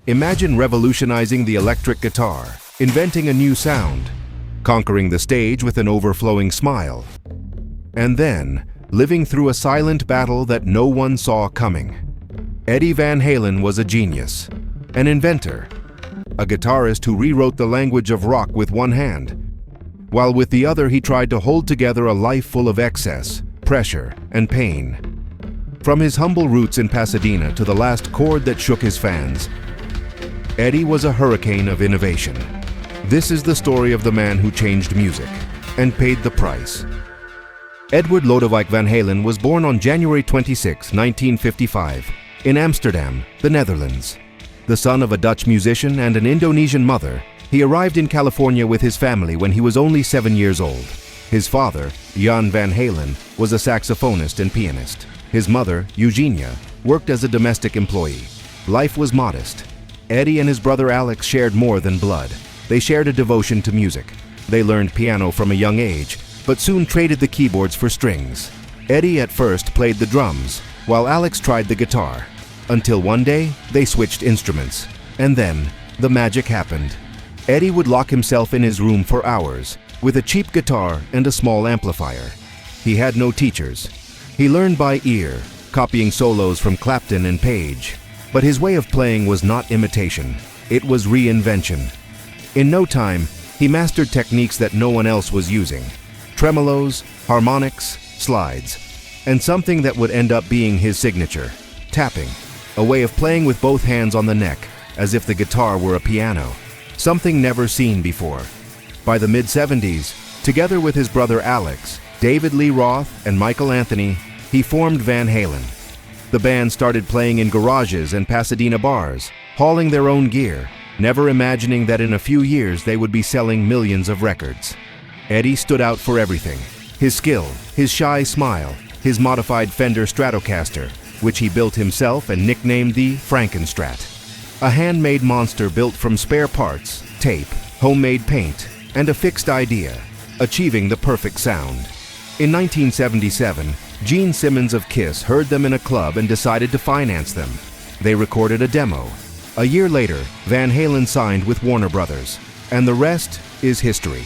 Imagine revolutionizing the electric guitar, inventing a new sound, conquering the stage with an overflowing smile, and then living through a silent battle that no one saw coming. Eddie Van Halen was a genius, an inventor, a guitarist who rewrote the language of rock with one hand, while with the other he tried to hold together a life full of excess, pressure, and pain. From his humble roots in Pasadena to the last chord that shook his fans, Eddie was a hurricane of innovation. This is the story of the man who changed music and paid the price. Edward Lodewijk van Halen was born on January 26, 1955, in Amsterdam, the Netherlands. The son of a Dutch musician and an Indonesian mother, he arrived in California with his family when he was only 7 years old. His father, Jan van Halen, was a saxophonist and pianist. His mother, Eugenia, worked as a domestic employee. Life was modest. Eddie and his brother Alex shared more than blood. They shared a devotion to music. They learned piano from a young age, but soon traded the keyboards for strings. Eddie at first played the drums, while Alex tried the guitar, until one day they switched instruments. And then, the magic happened. Eddie would lock himself in his room for hours, with a cheap guitar and a small amplifier. He had no teachers. He learned by ear, copying solos from Clapton and Page. But his way of playing was not imitation, it was reinvention. In no time, he mastered techniques that no one else was using. Tremolos, harmonics, slides, and something that would end up being his signature, tapping, a way of playing with both hands on the neck, as if the guitar were a piano, something never seen before. By the mid-70s, together with his brother Alex, David Lee Roth, and Michael Anthony, he formed Van Halen. The band started playing in garages and Pasadena bars, hauling their own gear, never imagining that in a few years they would be selling millions of records. Eddie stood out for everything: his skill, his shy smile, his modified Fender Stratocaster, which he built himself and nicknamed the Frankenstrat. A handmade monster built from spare parts, tape, homemade paint, and a fixed idea, achieving the perfect sound. In 1977, Gene Simmons of Kiss heard them in a club and decided to finance them. They recorded a demo. A year later, Van Halen signed with Warner Brothers, and the rest is history.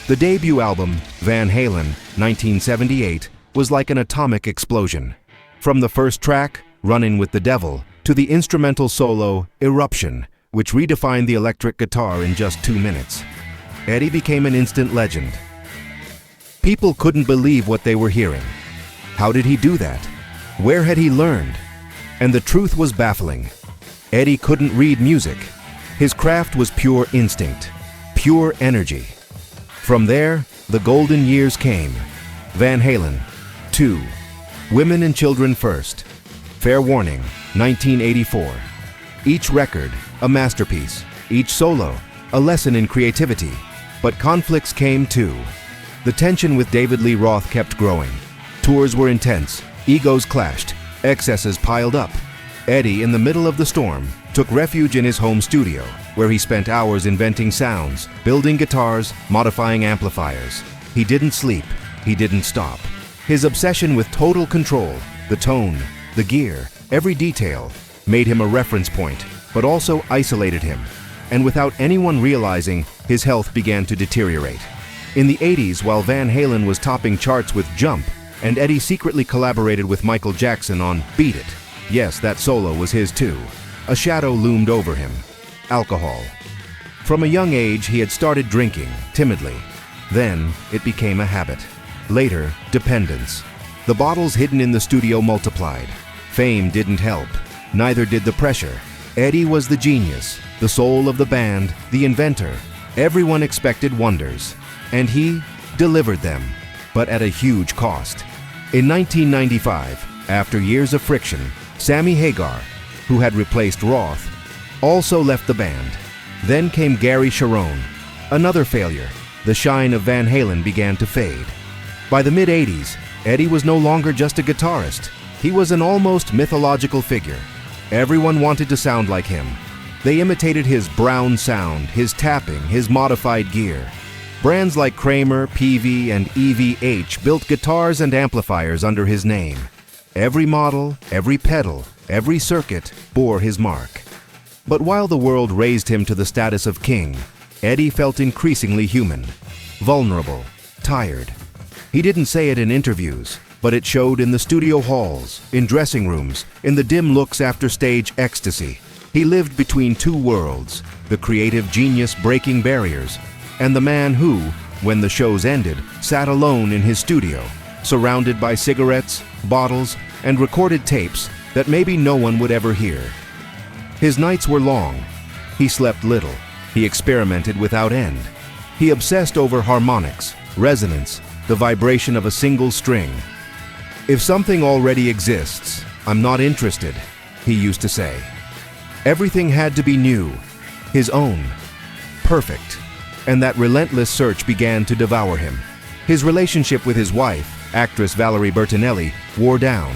The debut album, Van Halen, 1978, was like an atomic explosion. From the first track, Runnin' with the Devil, to the instrumental solo, Eruption, which redefined the electric guitar in just 2 minutes. Eddie became an instant legend. People couldn't believe what they were hearing. How did he do that? Where had he learned? And the truth was baffling. Eddie couldn't read music. His craft was pure instinct, pure energy. From there, the golden years came. Van Halen, 2, Women and Children First, Fair Warning, 1984. Each record, a masterpiece. Each solo, a lesson in creativity. But conflicts came too. The tension with David Lee Roth kept growing. Tours were intense, egos clashed, excesses piled up. Eddie, in the middle of the storm, took refuge in his home studio, where he spent hours inventing sounds, building guitars, modifying amplifiers. He didn't sleep, he didn't stop. His obsession with total control, the tone, the gear, every detail, made him a reference point, but also isolated him. And without anyone realizing, his health began to deteriorate. In the 80s, while Van Halen was topping charts with Jump, and Eddie secretly collaborated with Michael Jackson on Beat It. Yes, that solo was his too. A shadow loomed over him: alcohol. From a young age, he had started drinking, timidly. Then, it became a habit. Later, dependence. The bottles hidden in the studio multiplied. Fame didn't help. Neither did the pressure. Eddie was the genius, the soul of the band, the inventor. Everyone expected wonders, and he delivered them, but at a huge cost. In 1995, after years of friction, Sammy Hagar, who had replaced Roth, also left the band. Then came Gary Cherone, another failure. The shine of Van Halen began to fade. By the mid-80s, Eddie was no longer just a guitarist. He was an almost mythological figure. Everyone wanted to sound like him. They imitated his brown sound, his tapping, his modified gear. Brands like Kramer, PV, and EVH built guitars and amplifiers under his name. Every model, every pedal, every circuit bore his mark. But while the world raised him to the status of king, Eddie felt increasingly human, vulnerable, tired. He didn't say it in interviews, but it showed in the studio halls, in dressing rooms, in the dim looks after stage ecstasy. He lived between two worlds, the creative genius breaking barriers, and the man who, when the shows ended, sat alone in his studio, surrounded by cigarettes, bottles, and recorded tapes that maybe no one would ever hear. His nights were long. He slept little. He experimented without end. He obsessed over harmonics, resonance, the vibration of a single string. "If something already exists, I'm not interested," he used to say. Everything had to be new, his own, perfect, and that relentless search began to devour him. His relationship with his wife, actress Valerie Bertinelli, wore down.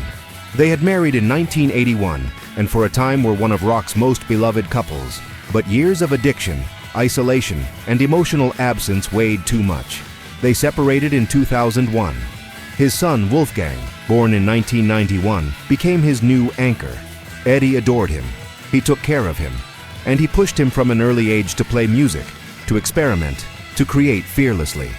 They had married in 1981 and for a time were one of rock's most beloved couples, but years of addiction, isolation, and emotional absence weighed too much. They separated in 2001. His son, Wolfgang, born in 1991, became his new anchor. Eddie adored him. He took care of him, and he pushed him from an early age to play music, to experiment, to create fearlessly.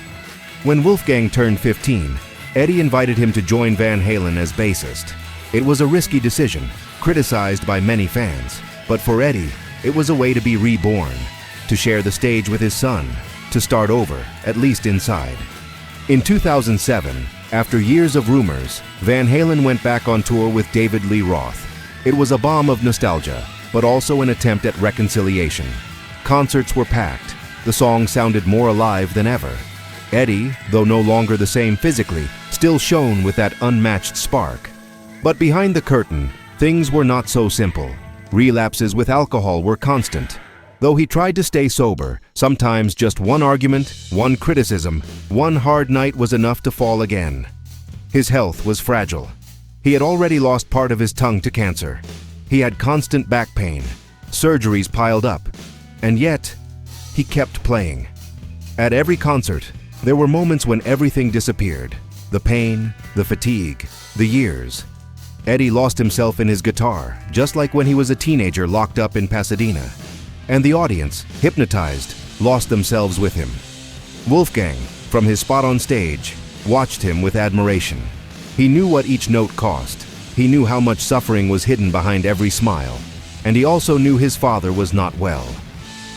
When Wolfgang turned 15, Eddie invited him to join Van Halen as bassist. It was a risky decision, criticized by many fans, but for Eddie, it was a way to be reborn, to share the stage with his son, to start over, at least inside. In 2007, after years of rumors, Van Halen went back on tour with David Lee Roth. It was a bomb of nostalgia, but also an attempt at reconciliation. Concerts were packed. The song sounded more alive than ever. Eddie, though no longer the same physically, still shone with that unmatched spark. But behind the curtain, things were not so simple. Relapses with alcohol were constant. Though he tried to stay sober, sometimes just one argument, one criticism, one hard night was enough to fall again. His health was fragile. He had already lost part of his tongue to cancer. He had constant back pain. Surgeries piled up. And yet, he kept playing. At every concert, there were moments when everything disappeared. The pain, the fatigue, the years. Eddie lost himself in his guitar, just like when he was a teenager locked up in Pasadena. And the audience, hypnotized, lost themselves with him. Wolfgang, from his spot on stage, watched him with admiration. He knew what each note cost. He knew how much suffering was hidden behind every smile. And he also knew his father was not well.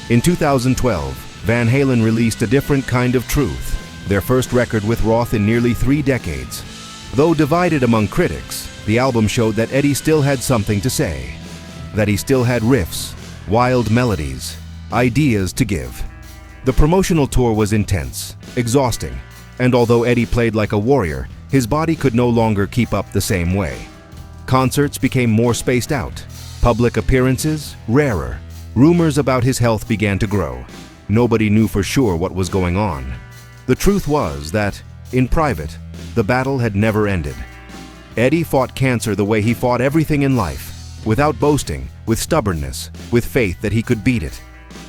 In 2012, Van Halen released a different kind of truth, their first record with Roth in nearly 3 decades. Though divided among critics, the album showed that Eddie still had something to say, that he still had riffs, wild melodies, ideas to give. The promotional tour was intense, exhausting, and although Eddie played like a warrior, his body could no longer keep up the same way. Concerts became more spaced out, public appearances rarer. Rumors about his health began to grow. Nobody knew for sure what was going on. The truth was that, in private, the battle had never ended. Eddie fought cancer the way he fought everything in life, without boasting, with stubbornness, with faith that he could beat it.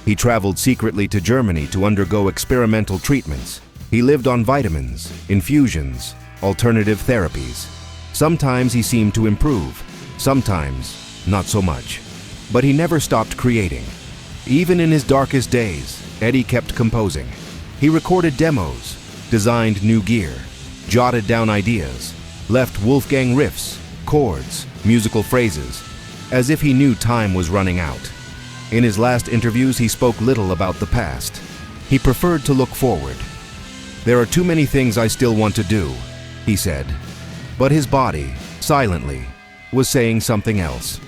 He traveled secretly to Germany to undergo experimental treatments. He lived on vitamins, infusions, alternative therapies. Sometimes he seemed to improve, sometimes not so much. But he never stopped creating. Even in his darkest days, Eddie kept composing. He recorded demos, designed new gear, jotted down ideas, left Wolfgang riffs, chords, musical phrases, as if he knew time was running out. In his last interviews, he spoke little about the past. He preferred to look forward. "There are too many things I still want to do," he said. But his body, silently, was saying something else.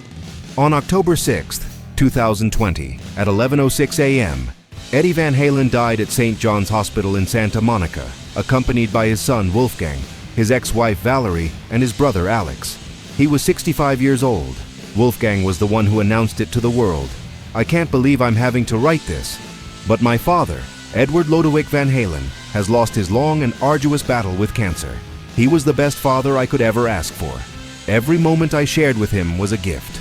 On October 6, 2020, at 11:06 a.m., Eddie Van Halen died at St. John's Hospital in Santa Monica, accompanied by his son Wolfgang, his ex-wife Valerie, and his brother Alex. He was 65 years old. Wolfgang was the one who announced it to the world. "I can't believe I'm having to write this, but my father, Edward Lodewijk Van Halen, has lost his long and arduous battle with cancer. He was the best father I could ever ask for. Every moment I shared with him was a gift."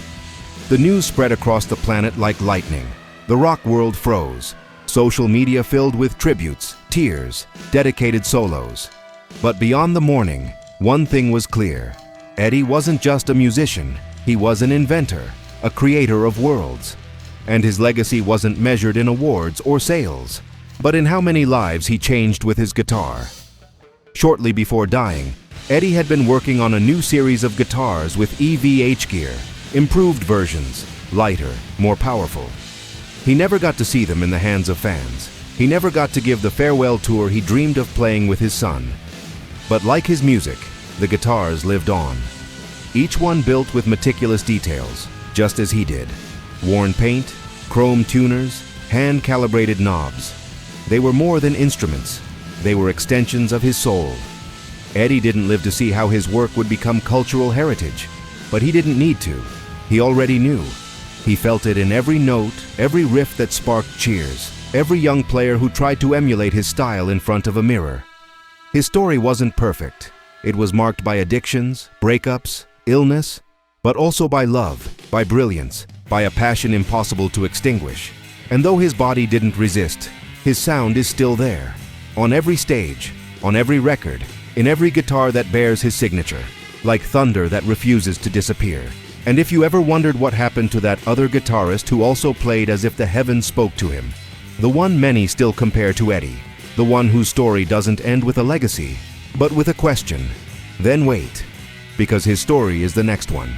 The news spread across the planet like lightning. The rock world froze. Social media filled with tributes, tears, dedicated solos. But beyond the mourning, one thing was clear. Eddie wasn't just a musician, he was an inventor, a creator of worlds. And his legacy wasn't measured in awards or sales, but in how many lives he changed with his guitar. Shortly before dying, Eddie had been working on a new series of guitars with EVH gear, improved versions, lighter, more powerful. He never got to see them in the hands of fans. He never got to give the farewell tour he dreamed of playing with his son. But like his music, the guitars lived on. Each one built with meticulous details, just as he did. Worn paint, chrome tuners, hand-calibrated knobs. They were more than instruments. They were extensions of his soul. Eddie didn't live to see how his work would become cultural heritage, but he didn't need to. He already knew. He felt it in every note, every riff that sparked cheers, every young player who tried to emulate his style in front of a mirror. His story wasn't perfect. It was marked by addictions, breakups, illness, but also by love, by brilliance, by a passion impossible to extinguish. And though his body didn't resist, his sound is still there. On every stage, on every record, in every guitar that bears his signature, like thunder that refuses to disappear. And if you ever wondered what happened to that other guitarist who also played as if the heavens spoke to him, the one many still compare to Eddie, the one whose story doesn't end with a legacy, but with a question, then wait, because his story is the next one.